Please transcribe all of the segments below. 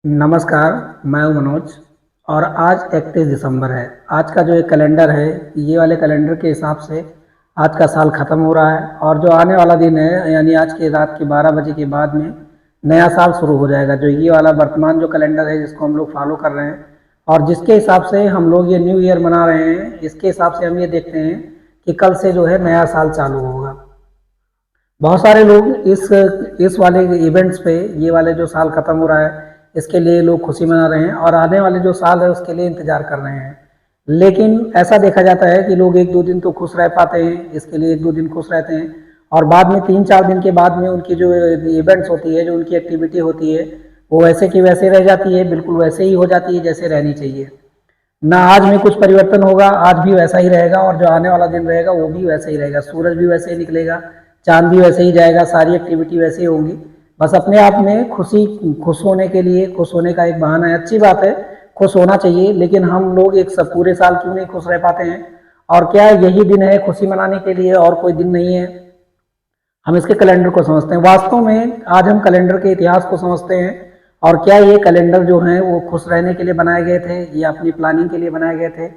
नमस्कार, मैं हूं मनोज और आज 31 दिसंबर है। आज का जो ये कैलेंडर है, ये वाले कैलेंडर के हिसाब से आज का साल ख़त्म हो रहा है और जो आने वाला दिन है यानी आज की रात के 12 बजे के बाद में नया साल शुरू हो जाएगा। जो ये वाला वर्तमान जो कैलेंडर है जिसको हम लोग फॉलो कर रहे हैं और जिसके हिसाब से हम लोग ये न्यू ईयर मना रहे हैं, इसके हिसाब से हम ये देखते हैं कि कल से जो है नया साल चालू होगा। बहुत सारे लोग इस वाले इवेंट्स पे, ये वाले जो साल ख़त्म हो रहा है इसके लिए लोग खुशी मना रहे हैं और आने वाले जो साल है उसके लिए इंतज़ार कर रहे हैं। लेकिन ऐसा देखा जाता है कि लोग एक दो दिन तो खुश रह पाते हैं, इसके लिए एक दो दिन खुश रहते हैं और बाद में 3-4 दिन के बाद में उनकी जो इवेंट्स होती है, जो उनकी एक्टिविटी होती है, वो वैसे की वैसे रह जाती है, बिल्कुल वैसे ही हो जाती है जैसे रहनी चाहिए। ना आज में कुछ परिवर्तन होगा, आज भी वैसा ही रहेगा और जो आने वाला दिन रहेगा वो भी वैसा ही रहेगा। सूरज भी वैसे ही निकलेगा, चाँद भी वैसे ही जाएगा, सारी एक्टिविटी वैसे ही होंगी। बस अपने आप में खुश होने के लिए, खुश होने का एक बहाना है। अच्छी बात है, खुश होना चाहिए, लेकिन हम लोग एक सब पूरे साल क्यों नहीं खुश रह पाते हैं? और क्या यही दिन है खुशी मनाने के लिए और कोई दिन नहीं है? हम इसके कैलेंडर को समझते हैं। वास्तव में आज हम कैलेंडर के इतिहास को समझते हैं और क्या ये कैलेंडर जो हैं वो खुश रहने के लिए बनाए गए थे या अपनी प्लानिंग के लिए बनाए गए थे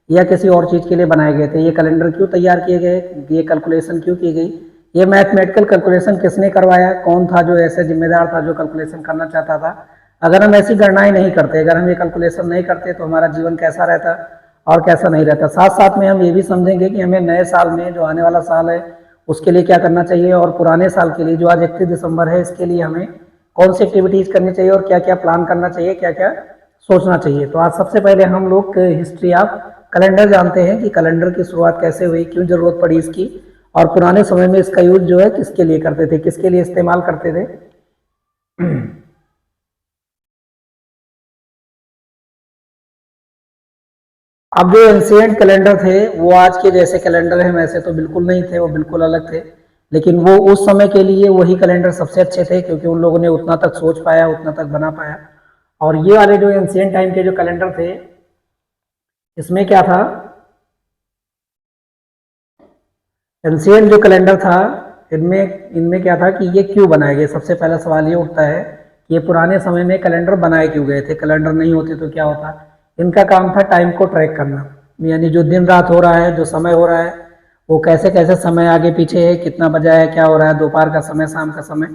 या किसी और चीज़ के लिए बनाए गए थे? ये कैलेंडर क्यों तैयार किए गए? ये कैलकुलेशन क्यों की गई? ये मैथमेटिकल कैलकुलेशन किसने करवाया? कौन था जो ऐसे जिम्मेदार था जो कैलकुलेशन करना चाहता था? अगर हम ऐसी गणनाएं नहीं करते, अगर हम ये कैलकुलेशन नहीं करते तो हमारा जीवन कैसा रहता और कैसा नहीं रहता? साथ साथ में हम ये भी समझेंगे कि हमें नए साल में, जो आने वाला साल है, उसके लिए क्या करना चाहिए और पुराने साल के लिए जो आज 31 दिसंबर है इसके लिए हमें कौन सी एक्टिविटीज़ करनी चाहिए और क्या क्या प्लान करना चाहिए, क्या क्या सोचना चाहिए। तो आज सबसे पहले हम लोग हिस्ट्री ऑफ कैलेंडर जानते हैं कि कैलेंडर की शुरुआत कैसे हुई, क्यों जरूरत पड़ी इसकी और पुराने समय में इसका यूज जो है किसके लिए करते थे, किसके लिए इस्तेमाल करते थे। अब जो एंशियंट कैलेंडर थे वो आज के जैसे कैलेंडर हैं वैसे तो बिल्कुल नहीं थे, वो बिल्कुल अलग थे। लेकिन वो उस समय के लिए वही कैलेंडर सबसे अच्छे थे क्योंकि उन लोगों ने उतना तक सोच पाया, उतना तक बना पाया। और ये वाले जो एंशियंट टाइम के जो कैलेंडर थे, इसमें क्या था, एंशियंट जो कैलेंडर था इनमें इनमें क्या था कि ये क्यों बनाए गए? सबसे पहला सवाल ये उठता है कि ये पुराने समय में कैलेंडर बनाए क्यों गए थे? कैलेंडर नहीं होते तो क्या होता? इनका काम था टाइम को ट्रैक करना, यानी जो दिन रात हो रहा है, जो समय हो रहा है, वो कैसे कैसे समय आगे पीछे है, कितना बजा है, क्या हो रहा है, दोपहर का समय, शाम का समय,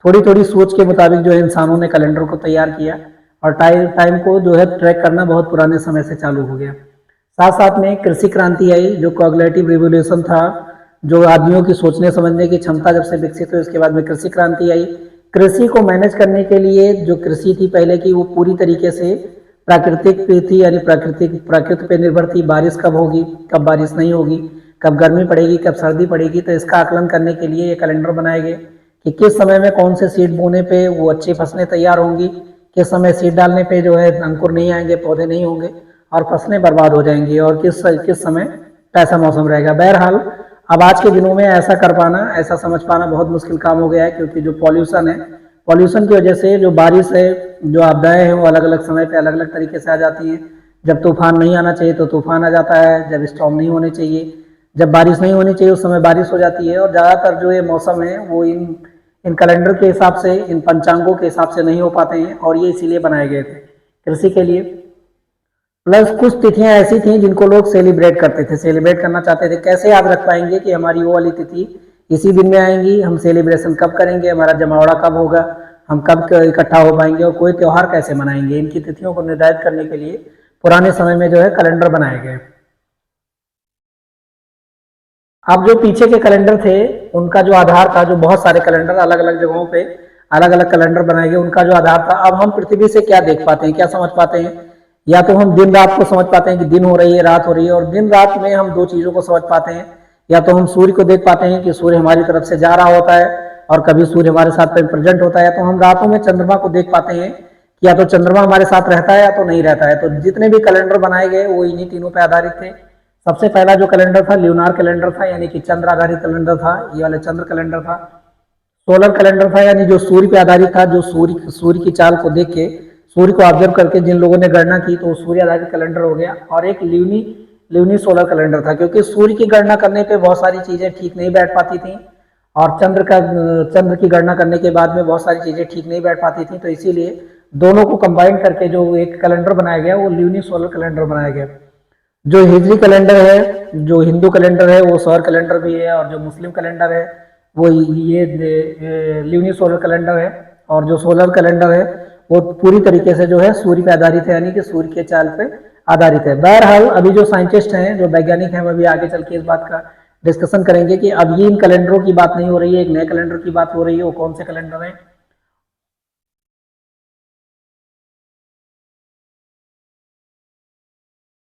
थोड़ी थोड़ी सोच के मुताबिक जो है इंसानों ने कैलेंडर को तैयार किया और टाइम टाइम को जो है ट्रैक करना बहुत पुराने समय से चालू हो गया। साथ साथ में कृषि क्रांति आई, जो कॉग्निटिव रिवोल्यूशन था, जो आदमियों की सोचने समझने की क्षमता जब से विकसित हुई उसके बाद में कृषि क्रांति आई। कृषि को मैनेज करने के लिए जो कृषि थी पहले की, वो पूरी तरीके से प्राकृतिक पे थी, यानी प्रकृति पे निर्भर थी। बारिश कब होगी, कब बारिश नहीं होगी, कब गर्मी पड़ेगी, कब सर्दी पड़ेगी, तो इसका आकलन करने के लिए ये कैलेंडर बनाए गए कि किस समय में कौन से सीड बोने पे वो अच्छी फसलें तैयार होंगी, किस समय सीड डालने पे जो है अंकुर नहीं आएंगे, पौधे नहीं होंगे और फसलें बर्बाद हो जाएंगी, और किस समय कैसा मौसम रहेगा। बहरहाल अब आज के दिनों में ऐसा कर पाना, ऐसा समझ पाना बहुत मुश्किल काम हो गया है क्योंकि जो पॉल्यूशन है, पॉल्यूशन की वजह से जो बारिश है, जो आपदाएं हैं, वो अलग अलग समय पे अलग अलग तरीके से आ जाती हैं। जब तूफान नहीं आना चाहिए तो तूफान आ जाता है, जब स्टॉर्म नहीं होने चाहिए, जब बारिश नहीं होनी चाहिए उस समय बारिश हो जाती है। और ज़्यादातर जो ये मौसम है वो इन कैलेंडर के हिसाब से, इन पंचांगों के हिसाब से नहीं हो पाते हैं और ये इसीलिए बनाए गए थे कृषि के लिए। प्लस कुछ तिथियां ऐसी थी जिनको लोग सेलिब्रेट करते थे, सेलिब्रेट करना चाहते थे। कैसे याद रख पाएंगे कि हमारी वो वाली तिथि इसी दिन में आएंगी, हम सेलिब्रेशन कब करेंगे, हमारा जमावड़ा कब होगा, हम कब इकट्ठा हो पाएंगे और कोई त्यौहार कैसे मनाएंगे? इनकी तिथियों को निर्धारित करने के लिए पुराने समय में जो है कैलेंडर बनाए गए। अब जो पीछे के कैलेंडर थे उनका जो आधार था, जो बहुत सारे कैलेंडर अलग अलग जगहों पे अलग अलग कैलेंडर बनाए गए, उनका जो आधार था, अब हम पृथ्वी से क्या देख पाते हैं, क्या समझ पाते हैं? या तो हम दिन रात को समझ पाते हैं कि दिन हो रही है, रात हो रही है, और दिन रात में हम दो चीजों को समझ पाते हैं। या तो हम सूर्य को देख पाते हैं कि सूर्य हमारी तरफ से जा रहा होता है और कभी सूर्य हमारे साथ में प्रेजेंट होता है, या तो हम रातों में चंद्रमा को देख पाते हैं कि या तो चंद्रमा हमारे साथ रहता है या तो नहीं रहता है। तो जितने भी कैलेंडर बनाए गए वो इन्हीं तीनों पर आधारित थे। सबसे पहला जो कैलेंडर था ल्यूनार कैलेंडर था, यानी कि चंद्र आधारित कैलेंडर था, ये वाला चंद्र कैलेंडर था। सोलर कैलेंडर था, यानी जो सूर्य पे आधारित था, जो सूर्य की चाल को देख के, सूर्य को ऑब्जर्व करके जिन लोगों ने गणना की तो सूर्य आधारित कैलेंडर हो गया। और एक ल्यूनी ल्यूनी सोलर कैलेंडर था, क्योंकि सूर्य की गणना करने पे बहुत सारी चीजें ठीक नहीं बैठ पाती थी और चंद्र की गणना करने के बाद में बहुत सारी चीजें ठीक नहीं बैठ पाती थी, तो इसीलिए दोनों को कंबाइन करके जो एक कैलेंडर बनाया गया वो ल्यूनी सोलर कैलेंडर बनाया गया। जो हिजरी कैलेंडर है, जो हिंदू कैलेंडर है वो सौर कैलेंडर भी है, और जो मुस्लिम कैलेंडर है वो ये ल्यूनी सोलर कैलेंडर है। और जो सोलर कैलेंडर है वो पूरी तरीके से जो है सूर्य पे आधारित है, यानी कि सूर्य के चाल पे आधारित है। बहरहाल अभी जो साइंटिस्ट हैं, जो वैज्ञानिक हैं, अभी आगे चल के इस बात का डिस्कशन करेंगे कि अब ये इन कैलेंडरों की बात नहीं हो रही है, एक नए कैलेंडर की बात हो रही है। वो कौन से कैलेंडर है?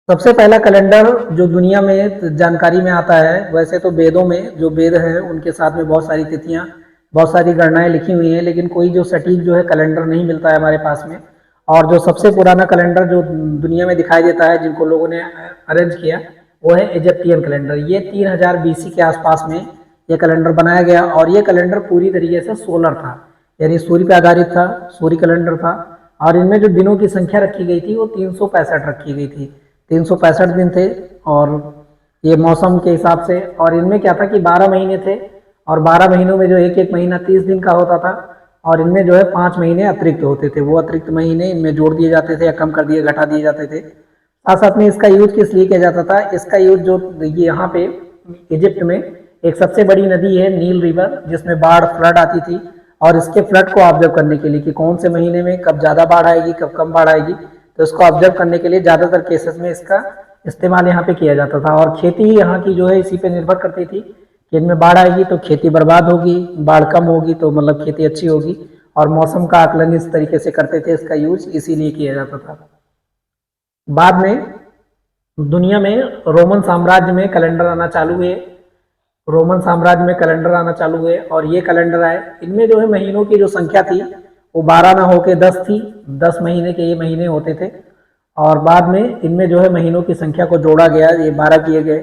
सबसे पहला कैलेंडर जो दुनिया में जानकारी में आता है, वैसे तो वेदों में, जो वेद है उनके साथ में बहुत सारी तिथियां, बहुत सारी गणनाएं लिखी हुई हैं, लेकिन कोई जो सटीक जो है कैलेंडर नहीं मिलता है हमारे पास में। और जो सबसे पुराना कैलेंडर जो दुनिया में दिखाई देता है, जिनको लोगों ने अरेंज किया, वो है इजिप्टियन कैलेंडर। ये 3000 BC के आसपास में ये कैलेंडर बनाया गया, और ये कैलेंडर पूरी तरीके से सोलर था, यानी सूर्य पर आधारित था, सूर्य कैलेंडर था। और इनमें जो दिनों की संख्या रखी गई थी वो 365 रखी गई थी, 365 दिन थे। और ये मौसम के हिसाब से, और इनमें क्या था कि 12 महीने थे, और 12 महीनों में जो एक एक महीना 30 दिन का होता था, और इनमें जो है 5 महीने अतिरिक्त होते थे। वो अतिरिक्त महीने इनमें जोड़ दिए जाते थे या कम कर दिए, घटा दिए जाते थे। साथ साथ में इसका यूज किस लिए किया जाता था? इसका यूज जो ये यहाँ पे इजिप्ट में एक सबसे बड़ी नदी है नील रिवर, जिसमें बाढ़ फ्लड आती थी, और इसके फ्लड को ऑब्जर्व करने के लिए कि कौन से महीने में कब ज़्यादा बाढ़ आएगी, कब कम बाढ़ आएगी, तो इसको ऑब्जर्व करने के लिए ज़्यादातर केसेस में इसका इस्तेमाल यहाँ पे किया जाता था। और खेती यहाँ की जो है इसी पे निर्भर करती थी कि इनमें बाढ़ आएगी तो खेती बर्बाद होगी, बाढ़ कम होगी तो मतलब खेती अच्छी होगी, और मौसम का आकलन इस तरीके से करते थे। इसका यूज इसीलिए किया जाता था। बाद में दुनिया में रोमन साम्राज्य में कैलेंडर आना चालू हुए, रोमन साम्राज्य में कैलेंडर आना चालू हुए, और ये कैलेंडर आए, इनमें जो है महीनों की जो संख्या थी वो 12 ना होके 10 थी, 10 महीने के ये महीने होते थे। और बाद में इनमें जो है महीनों की संख्या को जोड़ा गया, ये 12 किए गए,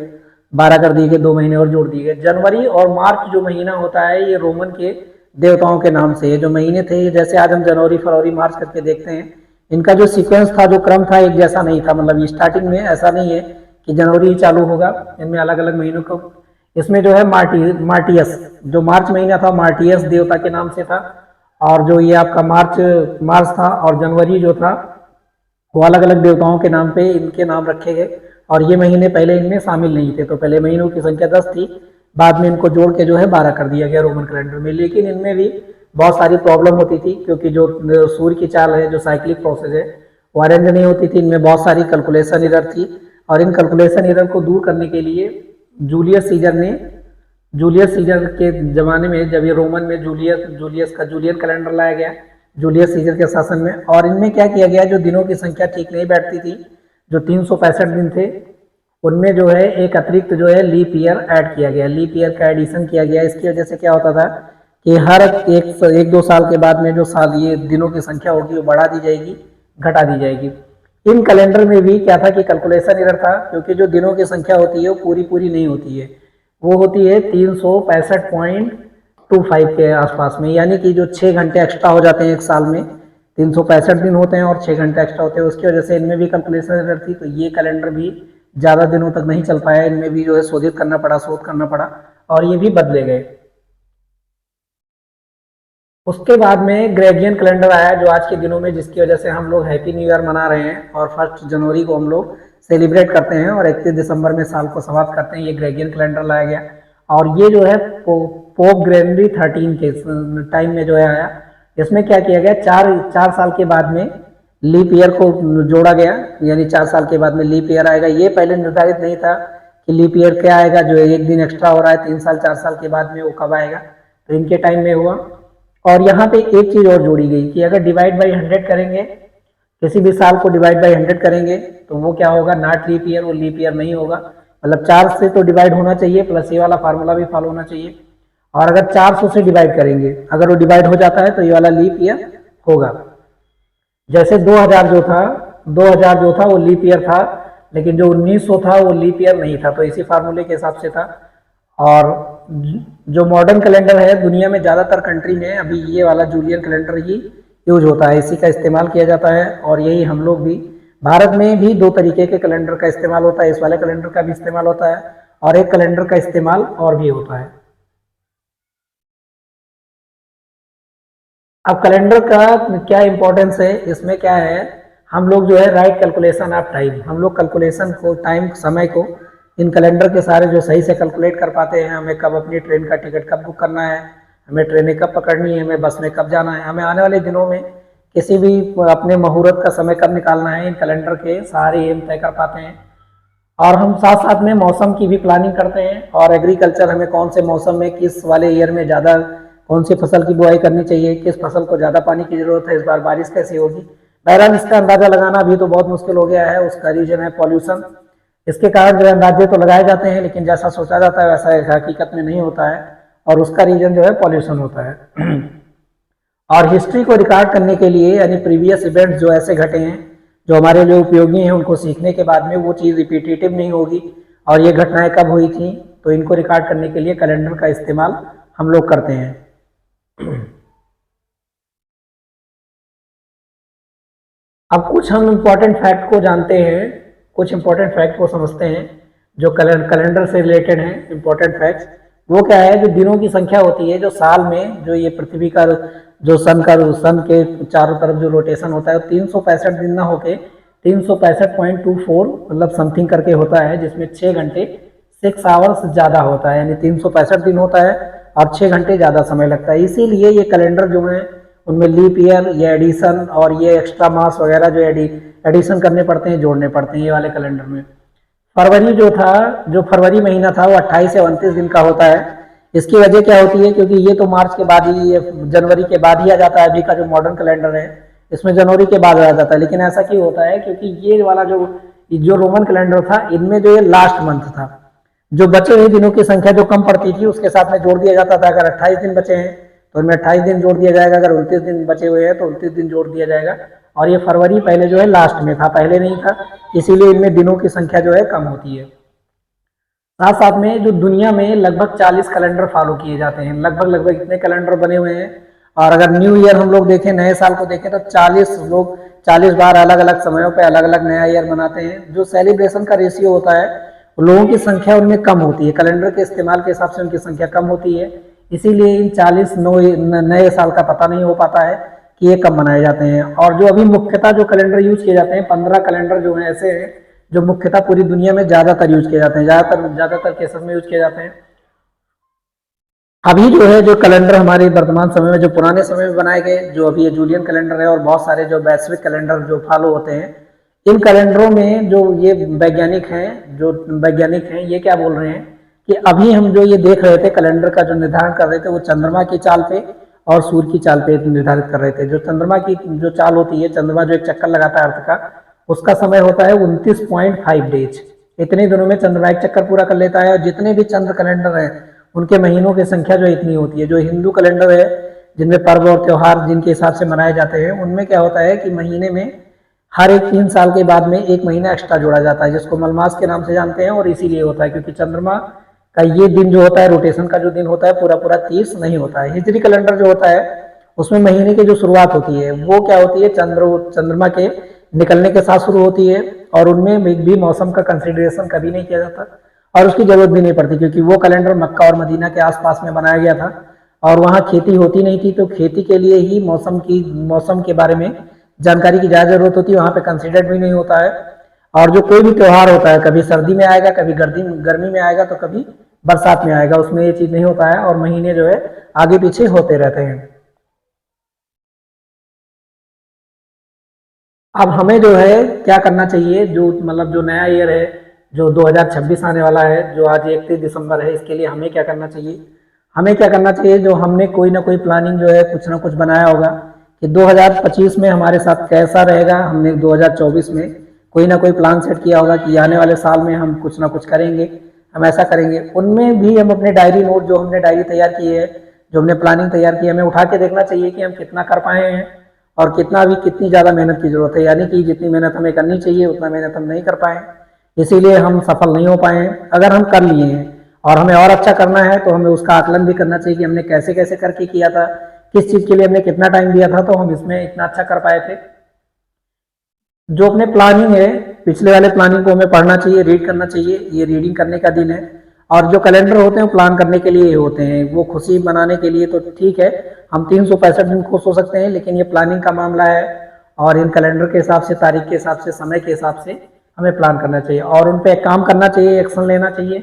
12 कर दिए गए, 2 महीने और जोड़ दिए गए। जनवरी और मार्च जो महीना होता है ये रोमन के देवताओं के नाम से, ये जो महीने थे, जैसे आज हम जनवरी फरवरी मार्च करके देखते हैं, इनका जो सीक्वेंस था, जो क्रम था, एक जैसा नहीं था। मतलब स्टार्टिंग में ऐसा नहीं है कि जनवरी ही चालू होगा, इनमें अलग अलग महीनों को, इसमें जो है मार्टियस, जो मार्च महीना था मार्टियस देवता के नाम से था। और जो ये आपका मार्च था, और जनवरी जो था वो अलग अलग देवताओं के नाम पे इनके नाम रखे गए। और ये महीने पहले इनमें शामिल नहीं थे, तो पहले महीनों की संख्या 10 थी, बाद में इनको जोड़ के जो है 12 कर दिया गया रोमन कैलेंडर में। लेकिन इनमें भी बहुत सारी प्रॉब्लम होती थी, क्योंकि जो सूर्य की चाल है, जो साइक्लिक प्रोसेस है, वो अरेंज नहीं होती थी। इनमें बहुत सारी कैलकुलेशन एरर थी, और इन कैलकुलेशन एरर को दूर करने के लिए जूलियस सीजर ने, जूलियस सीजर के ज़माने में, जब ये रोमन में जूलियस का जूलियन कैलेंडर लाया गया, जूलियस सीजर के शासन में, और इनमें क्या किया गया, जो दिनों की संख्या ठीक नहीं बैठती थी, जो 365 दिन थे, उनमें जो है एक अतिरिक्त जो है लीप ईयर ऐड किया गया, लीप ईयर का एडिशन किया गया। इसकी वजह से क्या होता था कि हर एक दो साल के बाद में जो साल ये दिनों की संख्या होगी वो बढ़ा दी जाएगी, घटा दी जाएगी। इन कैलेंडर में भी क्या था कि कैलकुलेशन एरर था, क्योंकि जो दिनों की संख्या होती है वो पूरी पूरी नहीं होती है, वो होती है 365.25 के आसपास में, यानी कि जो 6 घंटे एक्स्ट्रा हो जाते हैं एक साल में, 365 दिन होते हैं और 6 घंटे एक्स्ट्रा होते हैं। उसकी वजह से इनमें भी कैलकुलेशन एरर थी, तो ये कैलेंडर भी ज़्यादा दिनों तक नहीं चल पाया, इनमें भी जो है शोधित करना पड़ा, शोध करना पड़ा, और ये भी बदले गए। उसके बाद में ग्रेगियन कैलेंडर आया, जो आज के दिनों में, जिसकी वजह से हम लोग हैप्पी न्यू ईयर मना रहे हैं, और 1 जनवरी को हम लोग सेलिब्रेट करते हैं, और 31 दिसंबर में साल को समाप्त करते हैं। ये ग्रेगियन कैलेंडर लाया गया, और ये जो है पोप ग्रेगरी 13 के टाइम में जो है आया। इसमें क्या किया गया, चार साल के बाद में लीप ईयर को जोड़ा गया, यानी 4 साल के बाद में लीप ईयर आएगा। ये पहले निर्धारित नहीं था कि लीप ईयर क्या आएगा, जो एक दिन एक्स्ट्रा हो रहा है 3 साल 4 साल के बाद में, वो कब आएगा, तो इनके टाइम में हुआ। और यहाँ पे एक चीज और जोड़ी गई कि अगर डिवाइड बाई 100 करेंगे, किसी भी साल को डिवाइड बाई 100 करेंगे, तो वो क्या होगा, नॉट लीप ईयर, वो लीप ईयर नहीं होगा। मतलब 4 से तो डिवाइड होना चाहिए, प्लस ये वाला फार्मूला भी फॉलो होना चाहिए। और अगर 400 से डिवाइड करेंगे, अगर वो डिवाइड हो जाता है, तो ये वाला लीप ईयर होगा। जैसे 2000 जो था वो लीप ईयर था, लेकिन जो 1900 था वो लीप ईयर नहीं था, तो इसी फार्मूले के हिसाब से था। और जो मॉडर्न कैलेंडर है, दुनिया में ज़्यादातर कंट्री में अभी ये वाला जूलियन कैलेंडर ही यूज होता है, इसी का इस्तेमाल किया जाता है। और यही हम लोग भी, भारत में भी 2 तरीके के कैलेंडर का इस्तेमाल होता है, इस वाले कैलेंडर का भी इस्तेमाल होता है, और एक कैलेंडर का इस्तेमाल और भी होता है। अब कैलेंडर का क्या इंपॉर्टेंस है, इसमें क्या है, हम लोग जो है राइट कैलकुलेशन ऑफ टाइम, हम लोग कैलकुलेशन को, टाइम, समय को इन कैलेंडर के सारे जो सही से कैलकुलेट कर पाते हैं। हमें कब अपनी ट्रेन का टिकट कब बुक करना है, हमें ट्रेनें कब पकड़नी है, हमें बस में कब जाना है, हमें आने वाले दिनों में किसी भी अपने मुहूर्त का समय कब निकालना है, इन कैलेंडर के सारे एम तय कर पाते हैं। और हम साथ साथ में मौसम की भी प्लानिंग करते हैं, और एग्रीकल्चर, हमें कौन से मौसम में किस वाले ईयर में ज़्यादा कौन सी फसल की बुआई करनी चाहिए, किस फसल को ज़्यादा पानी की ज़रूरत है, इस बार बारिश कैसी होगी। बहरहाल इसका अंदाज़ा लगाना अभी तो बहुत मुश्किल हो गया है। उसका रीजन है पॉल्यूशन। इसके कारण जो है अंदाजे तो लगाए जाते हैं, लेकिन जैसा सोचा जाता है वैसा हकीकत में नहीं होता है, और उसका रीजन जो है पॉल्यूशन होता है। और हिस्ट्री को रिकॉर्ड करने के लिए, यानी प्रीवियस इवेंट्स जो ऐसे घटे हैं जो हमारे लिए उपयोगी हैं, उनको सीखने के बाद में वो चीज़ रिपीटेटिव नहीं होगी, और ये घटनाएं कब हुई थी, तो इनको रिकॉर्ड करने के लिए कैलेंडर का इस्तेमाल हम लोग करते हैं। अब कुछ हम इम्पोर्टेंट फैक्ट को जानते हैं, कुछ इम्पोर्टेंट फैक्ट को समझते हैं जो कैलेंडर से रिलेटेड हैं। इम्पोर्टेंट फैक्ट्स वो क्या है, जो दिनों की संख्या होती है, जो साल में जो ये पृथ्वी का जो सन के चारों तरफ जो रोटेशन होता है, 365 दिन ना होके 365.24 मतलब समथिंग करके होता है, जिसमें 6 घंटे 6 आवर्स ज़्यादा होता है, यानी 365 दिन होता है और 6 घंटे ज़्यादा समय लगता है। इसीलिए ये कैलेंडर जो है उनमें लीप ईयर, ये एडिशन और ये एक्स्ट्रा मास वगैरह जो एडिशन करने पड़ते हैं, जोड़ने पड़ते हैं ये वाले कैलेंडर में। फरवरी जो था, जो फरवरी महीना था, वो 28 से 29 दिन का होता है। इसकी वजह क्या होती है, क्योंकि ये तो मार्च के बाद ही, ये जनवरी के बाद ही आ जाता है। अभी का जो मॉडर्न कैलेंडर है इसमें जनवरी के बाद आ जाता है, लेकिन ऐसा क्यों होता है, क्योंकि ये वाला जो रोमन कैलेंडर था, इनमें जो ये लास्ट मंथ था, जो बचे हुए दिनों की संख्या जो कम पड़ती थी उसके साथ में जोड़ दिया जाता था। अगर 28 दिन बचे हैं तो उनमें 28 दिन जोड़ दिया जाएगा, अगर 29 दिन बचे हुए हैं तो 29 दिन जोड़ दिया जाएगा। और ये फरवरी पहले जो है लास्ट में था, पहले नहीं था, इसीलिए इनमें दिनों की संख्या जो है कम होती है। साथ साथ में जो दुनिया में लगभग 40 कैलेंडर फॉलो किए जाते हैं, लगभग इतने कैलेंडर बने हुए हैं। और अगर न्यू ईयर हम लोग देखें, नए साल को देखें, तो 40 बार अलग अलग समयों पे अलग अलग नया ईयर मनाते हैं। जो सेलिब्रेशन का रेशियो होता है, लोगों की संख्या उनमें कम होती है, कैलेंडर के इस्तेमाल के हिसाब से उनकी संख्या कम होती है। इसीलिए इन 40 नए साल का पता नहीं हो पाता है कि ये कब मनाए जाते हैं। और जो अभी मुख्यतः जो कैलेंडर यूज किए जाते हैं, 15 कैलेंडर जो हैं ऐसे हैं जो मुख्यतः पूरी दुनिया में ज़्यादातर यूज किए जाते हैं, ज़्यादातर केसेस में यूज किए जाते हैं। अभी जो है जो कैलेंडर हमारे वर्तमान समय में, जो पुराने समय में बनाए गए, जो अभी ये जूलियन कैलेंडर है और बहुत सारे जो वैश्विक कैलेंडर जो फॉलो होते हैं, इन कैलेंडरों में जो ये वैज्ञानिक हैं ये क्या बोल रहे हैं कि अभी हम जो ये देख रहे थे कैलेंडर का जो निर्धारण कर रहे थे, वो चंद्रमा की चाल पे और सूर्य की चाल पे निर्धारित कर रहे थे। जो चंद्रमा की जो चाल होती है, चंद्रमा जो एक चक्कर लगाता है अर्थ का, उसका समय होता है 29.5 डेज। इतने दिनों में चंद्रमा एक चक्कर पूरा कर लेता है। और जितने भी चंद्र कैलेंडर हैं उनके महीनों की संख्या जो इतनी होती है। जो हिंदू कैलेंडर है, जिनमें पर्व और त्योहार जिनके हिसाब से मनाए जाते हैं, उनमें क्या होता है कि महीने में हर एक 3 साल के बाद में एक महीना एक्स्ट्रा जोड़ा जाता है, जिसको मलमास के नाम से जानते हैं। और इसीलिए होता है क्योंकि चंद्रमा का ये दिन जो होता है, रोटेशन का जो दिन होता है, पूरा पूरा 30 नहीं होता है। हिजरी कैलेंडर जो होता है उसमें महीने की जो शुरुआत होती है वो क्या होती है, चंद्रमा के निकलने के साथ शुरू होती है। और उनमें भी मौसम का कंसिडरेशन कभी नहीं किया जाता और उसकी जरूरत भी नहीं पड़ती, क्योंकि वो कैलेंडर मक्का और मदीना के आसपास में बनाया गया था और वहाँ खेती होती नहीं थी। तो खेती के लिए ही मौसम के बारे में जानकारी की ज़्यादा जरूरत होती है, वहाँ पे कंसिडर्ड भी नहीं होता है। और जो कोई भी त्यौहार होता है, कभी सर्दी में आएगा, कभी गर्मी में आएगा, तो कभी बरसात में आएगा, उसमें ये चीज़ नहीं होता है और महीने जो है आगे पीछे होते रहते हैं। अब हमें जो है क्या करना चाहिए, जो मतलब जो नया ईयर है, जो 2026 आने वाला है, जो आज 31 दिसंबर है, इसके लिए हमें क्या करना चाहिए, हमें क्या करना चाहिए, जो हमने कोई ना कोई प्लानिंग जो है कुछ ना कुछ बनाया होगा कि 2025 में हमारे साथ कैसा रहेगा। हमने 2024 में कोई ना कोई प्लान सेट किया होगा कि आने वाले साल में हम कुछ ना कुछ करेंगे, हम ऐसा करेंगे। उनमें भी हम अपने डायरी नोट, जो हमने डायरी तैयार की है, जो हमने प्लानिंग तैयार की है, हमें उठा के देखना चाहिए कि हम कितना कर पाए हैं और कितनी ज़्यादा मेहनत की ज़रूरत है। यानी कि जितनी मेहनत हमें करनी चाहिए उतना मेहनत हम नहीं कर पाए, इसीलिए हम सफल नहीं हो पाए हैं। अगर हम कर लिए हैं और हमें और अच्छा करना है तो हमें उसका आकलन भी करना चाहिए कि हमने कैसे कैसे करके किया था, किस चीज़ के लिए हमने कितना टाइम दिया था, तो हम इसमें इतना अच्छा कर पाए थे। जो अपने प्लानिंग है, पिछले वाले प्लानिंग को हमें पढ़ना चाहिए, रीड करना चाहिए। ये रीडिंग करने का दिन है। और जो कैलेंडर होते हैं प्लान करने के लिए होते हैं, वो खुशी मनाने के लिए तो ठीक है, हम 365 दिन खुश हो सकते हैं, लेकिन ये प्लानिंग का मामला है और इन कैलेंडर के हिसाब से, तारीख के हिसाब से, समय के हिसाब से हमें प्लान करना चाहिए और उन पर काम करना चाहिए, एक्शन लेना चाहिए।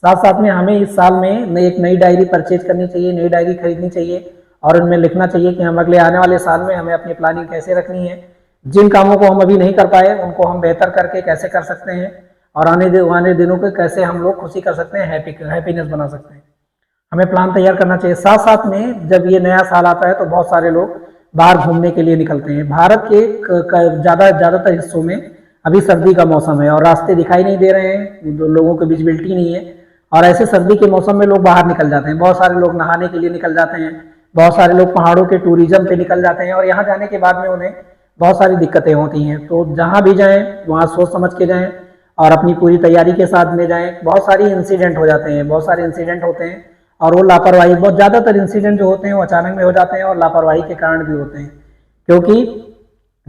साथ साथ में हमें इस साल में एक नई डायरी परचेज करनी चाहिए, नई डायरी खरीदनी चाहिए और उनमें लिखना चाहिए कि हम अगले आने वाले साल में हमें अपनी प्लानिंग कैसे रखनी है, जिन कामों को हम अभी नहीं कर पाए उनको हम बेहतर करके कैसे कर सकते हैं और आने दिनों को कैसे हम लोग खुशी कर सकते हैं, हैप्पीनेस बना सकते हैं। हमें प्लान तैयार करना चाहिए। साथ साथ में जब ये नया साल आता है तो बहुत सारे लोग बाहर घूमने के लिए निकलते हैं। भारत के ज़्यादातर हिस्सों में अभी सर्दी का मौसम है और रास्ते दिखाई नहीं दे रहे हैं, लोगों के विजिबिलिटी नहीं है और ऐसे सर्दी के मौसम में लोग बाहर निकल जाते हैं। बहुत सारे लोग नहाने के लिए निकल जाते हैं, बहुत सारे लोग पहाड़ों के टूरिज्म पे निकल जाते हैं और यहाँ जाने के बाद में उन्हें बहुत सारी दिक्कतें होती हैं। तो जहाँ भी जाएं वहाँ सोच समझ के जाएं और अपनी पूरी तैयारी के साथ में जाएं। बहुत सारी इंसिडेंट हो जाते हैं, बहुत सारे इंसिडेंट होते हैं और वो लापरवाही, बहुत ज़्यादातर इंसिडेंट जो होते हैं वो अचानक में हो जाते हैं और लापरवाही के कारण भी होते हैं। क्योंकि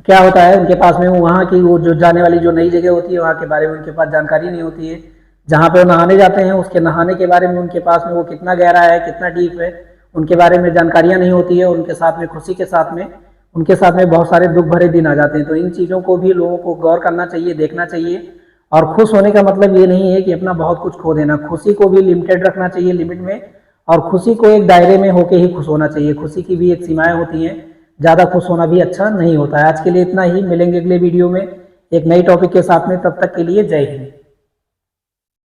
क्या होता है, उनके पास में वहाँ की वो जो जाने वाली जो नई जगह होती है वहाँ के बारे में उनके पास जानकारी नहीं होती है। जहाँ पे वो नहाने जाते हैं उसके नहाने के बारे में उनके पास में वो कितना गहरा है, कितना डीप है, उनके बारे में जानकारियाँ नहीं होती है। उनके साथ में खुशी के साथ में उनके साथ में बहुत सारे दुख भरे दिन आ जाते हैं। तो इन चीज़ों को भी लोगों को गौर करना चाहिए, देखना चाहिए। और खुश होने का मतलब ये नहीं है कि अपना बहुत कुछ खो देना, खुशी को भी लिमिटेड रखना चाहिए, लिमिट में, और खुशी को एक दायरे में होके ही खुश होना चाहिए। खुशी की भी एक सीमाएं होती हैं, ज़्यादा खुश होना भी अच्छा नहीं होता है। आज के लिए इतना ही, मिलेंगे अगले वीडियो में एक नई टॉपिक के साथ में, तब तक के लिए जय हिंद।